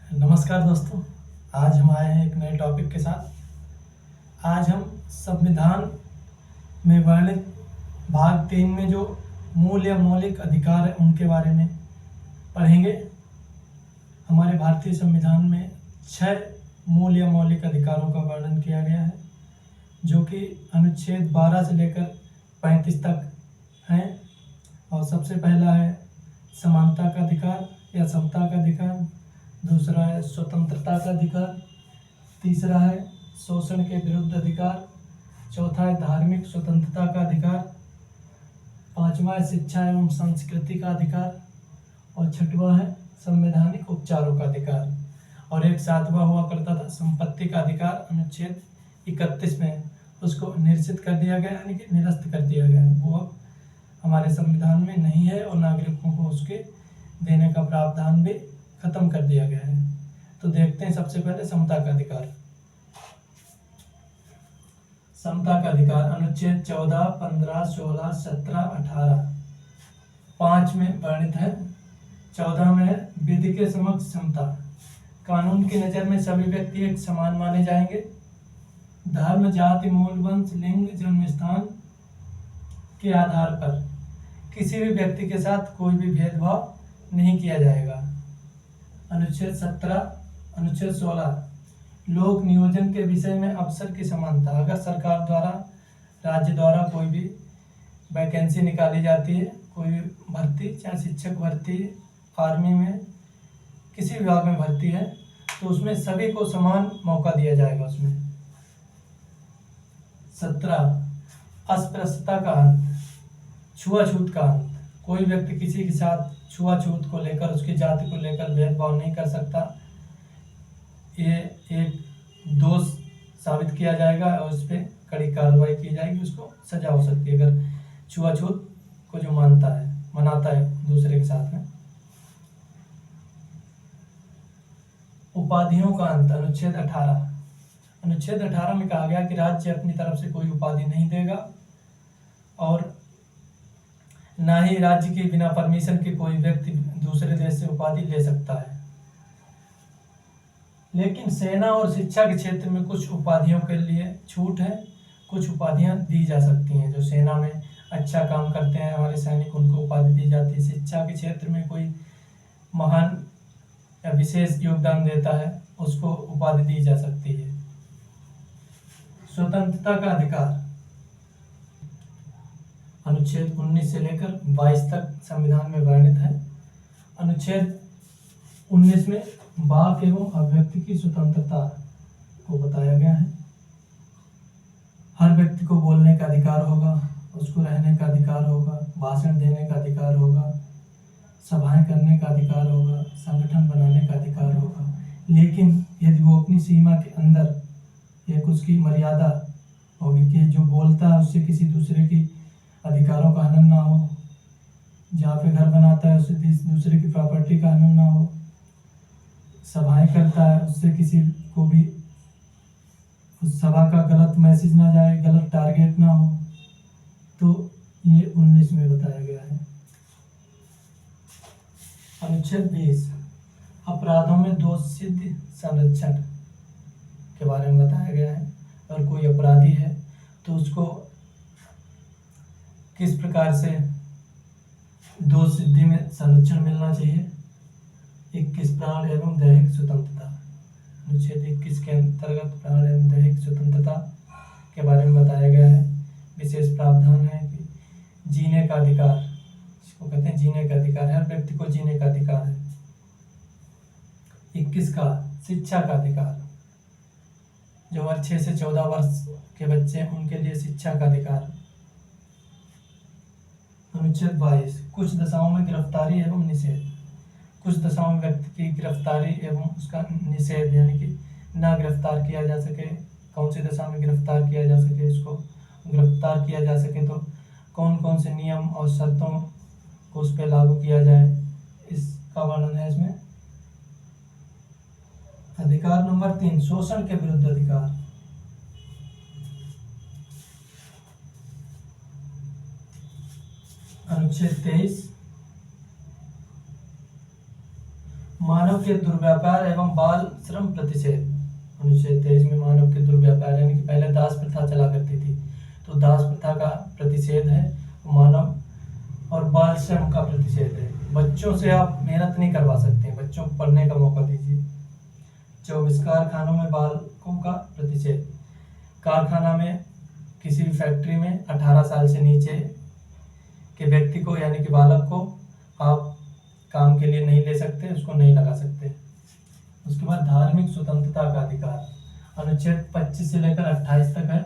नमस्कार दोस्तों। आज हम आए हैं एक नए टॉपिक के साथ। आज हम संविधान में वर्णित भाग 3 में जो मूल या मौलिक अधिकार है उनके बारे में पढ़ेंगे। हमारे भारतीय संविधान में 6 मूल या मौलिक अधिकारों का वर्णन किया गया है, जो कि अनुच्छेद 12 से लेकर 35 तक हैं। और सबसे पहला है समानता का अधिकार या समता का अधिकार, दूसरा है स्वतंत्रता का अधिकार, तीसरा है शोषण के विरुद्ध अधिकार, चौथा है धार्मिक स्वतंत्रता का अधिकार, पांचवा है शिक्षा एवं संस्कृति का अधिकार, और छठवां है संवैधानिक उपचारों का अधिकार। और एक सातवां हुआ करता था संपत्ति का अधिकार, अनुच्छेद 31 में उसको निरसित कर दिया गया, यानी कि निरस्त कर दिया गया। वो अब हमारे संविधान में नहीं है और नागरिकों को उसके देने का प्रावधान भी खत्म कर दिया गया है। तो देखते हैं सबसे पहले समता का अधिकार। समता का अधिकार अनुच्छेद 14, 15, 16, 17, 18 5 में वर्णित है। 14 में है विधि के समक्ष समता। कानून की नज़र में सभी व्यक्ति एक समान माने जाएंगे। धर्म, जाति, मूल, वंश, लिंग, जन्म स्थान के आधार पर किसी भी व्यक्ति के साथ कोई भी भेदभाव नहीं किया जाएगा। अनुच्छेद 17, अनुच्छेद 16 लोक नियोजन के विषय में अवसर की समानता। अगर सरकार द्वारा, राज्य द्वारा कोई भी वैकेंसी निकाली जाती है, कोई भी भर्ती, चाहे शिक्षक भर्ती, आर्मी में, किसी विभाग में भर्ती है, तो उसमें सभी को समान मौका दिया जाएगा। उसमें 17 अस्पृश्यता का अंत, छुआछूत का अंत। कोई व्यक्ति किसी के साथ छुआछूत को लेकर, उसकी जाति को लेकर भेदभाव नहीं कर सकता। ये एक दोष साबित किया जाएगा और उस पर कड़ी कार्रवाई की जाएगी, उसको सजा हो सकती है अगर छुआछूत को जो मनाता है दूसरे के साथ में। उपाधियों का अंत, अनुच्छेद 18। अनुच्छेद 18 में कहा गया कि राज्य अपनी तरफ से कोई उपाधि नहीं देगा और ना ही राज्य के बिना परमिशन के कोई व्यक्ति दूसरे देश से उपाधि ले सकता है। लेकिन सेना और शिक्षा के क्षेत्र में कुछ उपाधियों के लिए छूट है। कुछ उपाधियां दी जा सकती हैं। जो सेना में अच्छा काम करते हैं हमारे सैनिक, उनको उपाधि दी जाती है। शिक्षा के क्षेत्र में कोई महान या विशेष योगदान देता है, उसको उपाधि दी जा सकती है। स्वतंत्रता का अधिकार अनुच्छेद 19 से लेकर 22 तक संविधान में वर्णित है। अनुच्छेद 19 में वाक एवं अभिव्यक्ति की स्वतंत्रता को बताया गया है। हर व्यक्ति को बोलने का अधिकार होगा, उसको रहने का अधिकार होगा, भाषण देने का अधिकार होगा, सभाएं करने का अधिकार होगा, संगठन बनाने का अधिकार होगा। लेकिन यदि वो अपनी सीमा के अंदर एक उसकी मर्यादा होगी कि जो बोलता है उससे किसी दूसरे की अधिकारों का हनन ना हो, जहाँ पे घर बनाता है उससे दूसरे की प्रॉपर्टी का हनन ना हो, सभाएं करता है उससे किसी को भी उस सभा का गलत मैसेज ना जाए, गलत टारगेट ना हो। तो ये 19 में बताया गया है। अनुच्छेद 20 अपराधों में दोषसिद्ध संरक्षण के बारे में बताया गया है। और कोई अपराधी है तो उसको किस प्रकार से दोष सिद्धि में संरक्षण मिलना चाहिए। 21 प्राण एवं दैहिक स्वतंत्रता। अनुच्छेद 21 के अंतर्गत प्राण एवं दैहिक स्वतंत्रता के बारे में बताया गया है। विशेष प्रावधान है कि जीने का अधिकार, इसको कहते हैं जीने का अधिकार, हर व्यक्ति को जीने का अधिकार है। 21 का शिक्षा का अधिकार, जो वर्ग 6 से 14 वर्ष के बच्चे हैं उनके लिए शिक्षा का अधिकार। अनुच्छेद 22 कुछ दशाओं में गिरफ्तारी एवं निषेध। कुछ दशाओं में व्यक्ति की गिरफ्तारी एवं उसका निषेध, यानी कि ना गिरफ्तार किया जा सके, कौन सी दशा में गिरफ्तार किया जा सके, उसको गिरफ्तार किया जा सके तो कौन कौन से नियम और शर्तों को उस पर लागू किया जाए, इसका वर्णन है इसमें। अधिकार नंबर 3 शोषण के विरुद्ध अधिकार। अनुच्छेद 23 मानव के दुर्व्यापार एवं बाल श्रम प्रतिषेध। अनुच्छेद 23 में मानव के दुर्व्यापार यानी कि पहले दास प्रथा चला करती थी, तो दास प्रथा का प्रतिषेध है, मानव और बाल श्रम का प्रतिषेध है। बच्चों से आप मेहनत नहीं करवा सकते, बच्चों को पढ़ने का मौका दीजिए। 24 कारखानों में बालकों का प्रतिषेध। कारखाना में किसी भी फैक्ट्री में 18 साल से नीचे के व्यक्ति को यानी कि बालक को आप काम के लिए नहीं ले सकते, उसको नहीं लगा सकते। उसके बाद धार्मिक स्वतंत्रता का अधिकार। अनुच्छेद 25 से लेकर 28 तक है।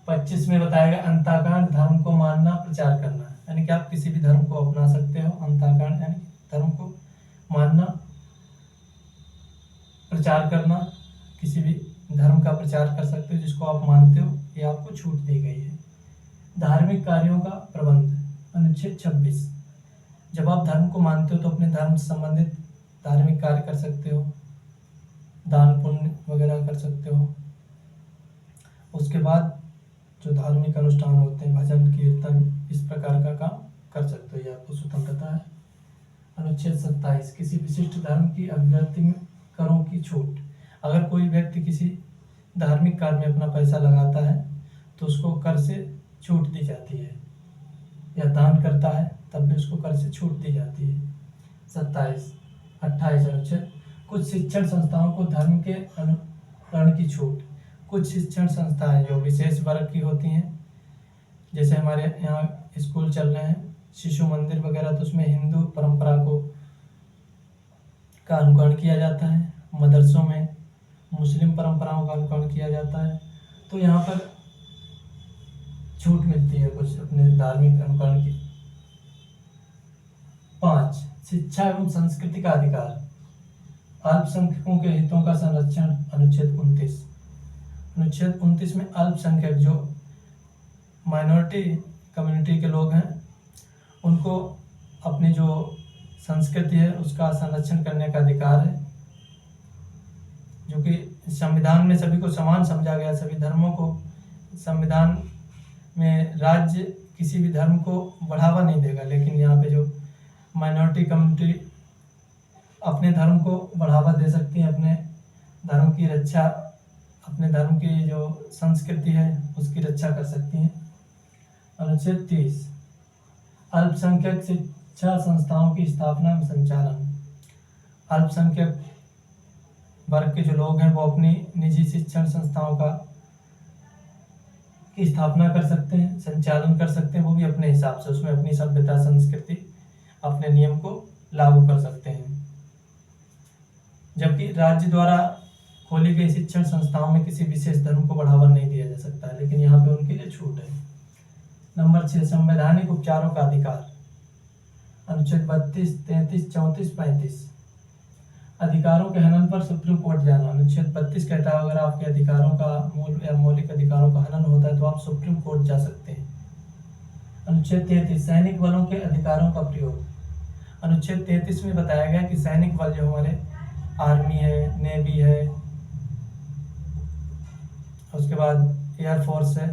25 में बताया गया अंताकांड धर्म को मानना प्रचार करना, यानी कि आप किसी भी धर्म को अपना सकते हो। अंताकांड यानी धर्म को मानना प्रचार करना, किसी भी धर्म का प्रचार कर सकते हो जिसको आप मानते हो, ये आपको छूट दी गई है। धार्मिक कार्यों का प्रबंध। अनुच्छेद 26, जब आप धर्म को मानते हो तो अपने धर्म से संबंधित धार्मिक कार्य कर सकते हो, दान पुण्य वगैरह कर सकते हो। उसके बाद जो धार्मिक अनुष्ठान होते हैं, भजन कीर्तन, इस प्रकार का काम कर सकते हो, ये आपको स्वतंत्रता है। अनुच्छेद 27, किसी विशिष्ट धर्म की अभिव्यक्ति में करों की छूट। अगर कोई व्यक्ति किसी धार्मिक कार्य में अपना पैसा लगाता है तो उसको कर से छूट दी जाती है, या दान करता है तब भी उसको कर से छूट दी जाती है। 28 अनुच्छेद, कुछ शिक्षण संस्थाओं को धर्म के अनुकरण की छूट। कुछ शिक्षण संस्थाएं जो विशेष वर्ग की होती हैं, जैसे हमारे यहाँ स्कूल चल रहे हैं, शिशु मंदिर वगैरह, तो उसमें हिंदू परंपरा को का अनुकरण किया जाता है। मदरसों में मुस्लिम परंपराओं का अनुकरण किया जाता है, तो यहाँ पर छूट मिलती है कुछ अपने धार्मिक अनुकरण की। 5 शिक्षा एवं संस्कृति का अधिकार। अल्पसंख्यकों के हितों का संरक्षण। अनुच्छेद 29 में अल्पसंख्यक जो माइनॉरिटी कम्युनिटी के लोग हैं उनको अपनी जो संस्कृति है उसका संरक्षण करने का अधिकार है, जो कि संविधान में सभी को समान समझा गया, सभी धर्मों को। संविधान में राज्य किसी भी धर्म को बढ़ावा नहीं देगा, लेकिन यहाँ पे जो माइनॉरिटी कम्युनिटी अपने धर्म को बढ़ावा दे सकती है, अपने धर्म की रक्षा, अपने धर्म की जो संस्कृति है उसकी रक्षा कर सकती हैं। अनुच्छेद 30 अल्पसंख्यक शिक्षा संस्थाओं की स्थापना एवं संचालन। अल्पसंख्यक वर्ग के जो लोग हैं वो अपनी निजी शिक्षण संस्थाओं की स्थापना कर सकते हैं, संचालन कर सकते हैं, वो भी अपने हिसाब से, उसमें अपनी सभ्यता संस्कृति अपने नियम को लागू कर सकते हैं। जबकि राज्य द्वारा खोली गई शिक्षण संस्थाओं में किसी विशेष धर्म को बढ़ावा नहीं दिया जा सकता है, लेकिन यहाँ पे उनके लिए छूट है। नंबर 6 संवैधानिक उपचारों का अधिकार। अनुच्छेद 32, 33, 34, 35 अधिकारों के हनन पर सुप्रीम कोर्ट जाना। अनुच्छेद 32 कहता है अगर आपके अधिकारों का मूल या मौलिक अधिकारों का हनन होता है तो आप सुप्रीम कोर्ट जा सकते हैं। अनुच्छेद 33 सैनिक बलों के अधिकारों का प्रयोग। अनुच्छेद 33 में बताया गया कि सैनिक बल जो हमारे आर्मी है, नेवी है, उसके बाद एयरफोर्स है,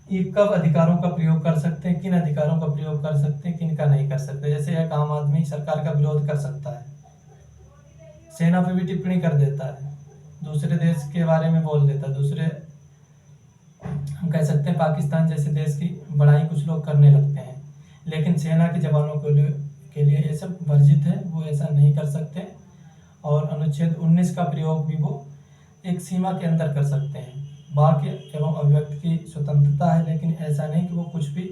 ये कब अधिकारों का प्रयोग कर सकते हैं, किन अधिकारों का प्रयोग कर सकते हैं, किन का नहीं कर सकते। जैसे एक आम आदमी सरकार का विरोध कर सकता है, सेना पे भी टिप्पणी कर देता है, दूसरे देश के बारे में बोल देता है, दूसरे हम कह सकते हैं पाकिस्तान जैसे देश की बड़ाई कुछ लोग करने लगते हैं, लेकिन सेना के जवानों के लिए ये सब वर्जित है, वो ऐसा नहीं कर सकते। और अनुच्छेद 19 का प्रयोग भी वो एक सीमा के अंदर कर सकते हैं। वाक्य एवं अभिव्यक्ति की स्वतंत्रता है, लेकिन ऐसा नहीं कि वो कुछ भी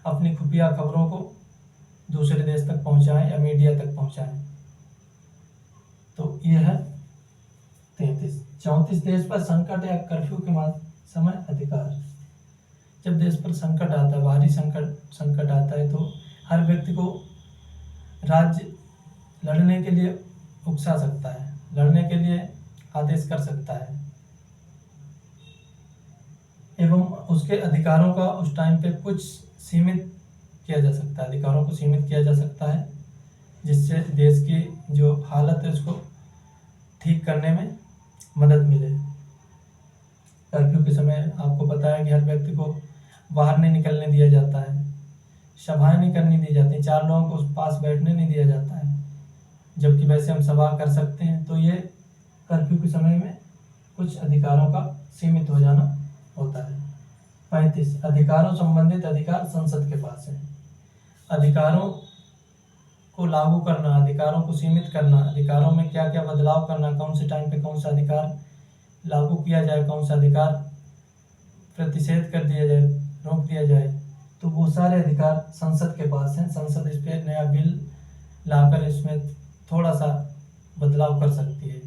अपनी खुफिया खबरों को दूसरे देश तक पहुंचाएं या मीडिया तक पहुंचाएं। तो ये है 33। 34 देश पर संकट या कर्फ्यू के समय अधिकार। जब देश पर संकट आता है, बाहरी संकट आता है, तो हर व्यक्ति को राज्य लड़ने के लिए उकसा सकता है, लड़ने के लिए आदेश कर सकता है, एवं उसके अधिकारों का उस टाइम पे कुछ सीमित किया जा सकता है, अधिकारों को सीमित किया जा सकता है, जिससे देश की जो हालत है उसको ठीक करने में मदद मिले। कर्फ्यू के समय आपको पता है कि हर व्यक्ति को बाहर नहीं निकलने दिया जाता है, सभाएं नहीं करनी दी जाती, 4 लोगों को उस पास बैठने नहीं दिया जाता है, जबकि वैसे हम सभा कर सकते हैं। तो ये कर्फ्यू के समय में कुछ अधिकारों का सीमित हो जाना होता है। 35 अधिकारों संबंधित अधिकार संसद के पास है। अधिकारों को लागू करना, अधिकारों को सीमित करना, अधिकारों में क्या क्या बदलाव करना, कौन से टाइम पे कौन सा अधिकार लागू किया जाए, कौन सा अधिकार प्रतिषेध कर दिया जाए, रोक दिया जाए, तो वो सारे अधिकार संसद के पास हैं। संसद इस पर नया बिल लाकर इसमें थोड़ा सा बदलाव कर सकती है।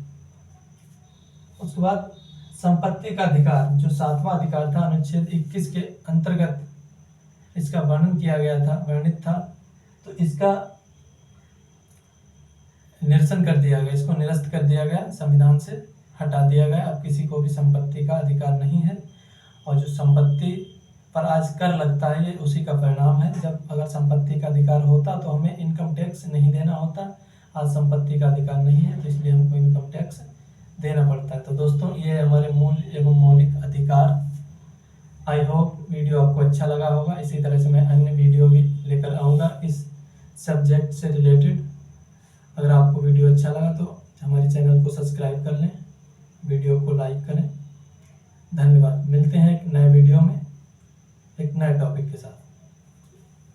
उसके बाद संपत्ति का अधिकार, जो 7वां अधिकार था, अनुच्छेद 21 के अंतर्गत इसका वर्णन किया गया था, वर्णित था। तो इसका निरसन कर दिया गया, इसको निरस्त कर दिया गया, संविधान से हटा दिया गया। अब किसी को भी संपत्ति का अधिकार नहीं है। और जो संपत्ति पर आज कर लगता है, ये उसी का परिणाम है। जब अगर संपत्ति का अधिकार होता तो हमें इनकम टैक्स नहीं देना होता। आज संपत्ति का अधिकार नहीं है, तो इसलिए हमको इनकम टैक्स देना पड़ता है। तो दोस्तों, ये हमारे मूल एवं मौलिक अधिकार। आई होप वीडियो आपको अच्छा लगा होगा। इसी तरह से मैं अन्य वीडियो भी लेकर आऊँगा इस सब्जेक्ट से रिलेटेड। अगर आपको वीडियो अच्छा लगा तो हमारे चैनल को सब्सक्राइब कर लें, वीडियो को लाइक करें। धन्यवाद। मिलते हैं एक नए वीडियो में एक नए टॉपिक के साथ।